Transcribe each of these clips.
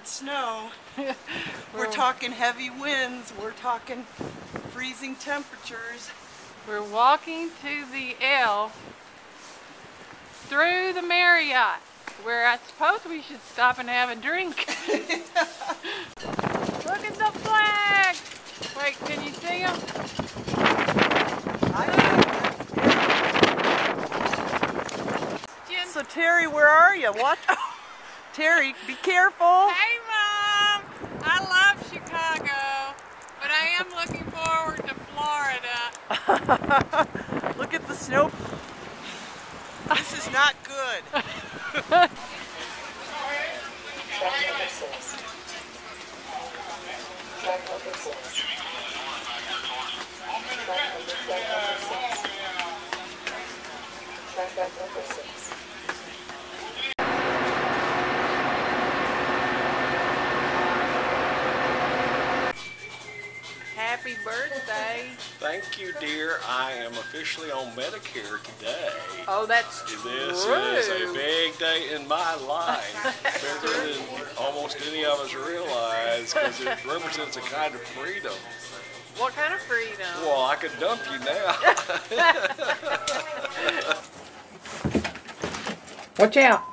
that snow. We're talking heavy winds. We're talking freezing temperatures. We're walking to the L through the Marriott, where I suppose we should stop and have a drink. Look at the flag! Wait, can you see them? So Terry, where are you? What? Terry, be careful. Hey Mom! I love Chicago, but I am looking forward to Florida. Look at the snow. This is not good. Happy birthday. Thank you, dear. I am officially on Medicare today. Oh, that's This true. is a big day in my life. Bigger than almost any of us realize, because it represents a kind of freedom. What kind of freedom? Well, I could dump you now. Watch out.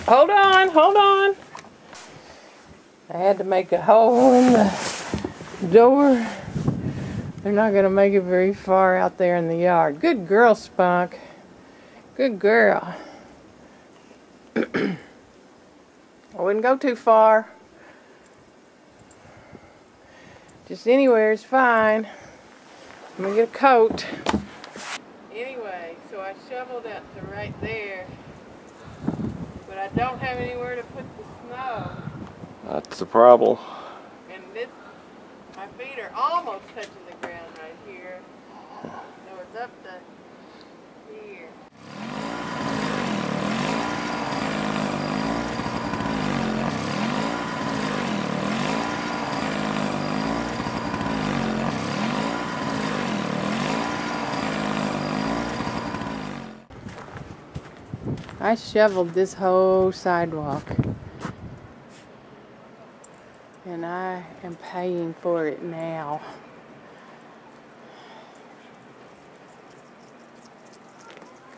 Hold on, hold on. I had to make a hole in the door. They're not going to make it very far out there in the yard. Good girl, Spunk. Good girl. I wouldn't go too far. Just anywhere is fine. I'm going to get a coat. Anyway, so I shoveled out to right there. But I don't have anywhere to put the snow. That's the problem. And this, my feet are almost touching the ground right here. So it's up to here. I shoveled this whole sidewalk. And I am paying for it now.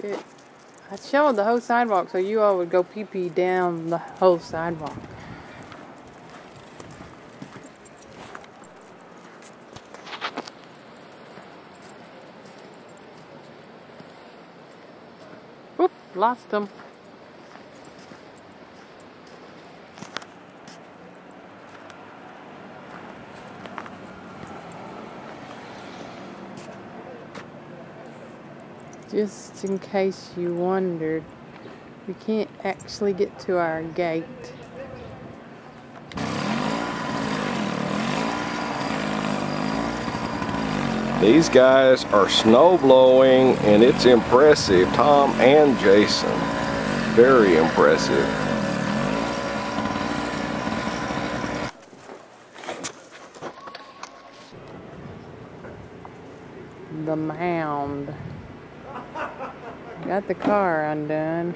Good. I shoveled the whole sidewalk so you all would go pee-pee down the whole sidewalk. Whoop, lost them. Just in case you wondered, we can't actually get to our gate. These guys are snow blowing, and it's impressive. Tom and Jason. Very impressive. The mound. Got the car undone.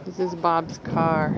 This is Bob's car.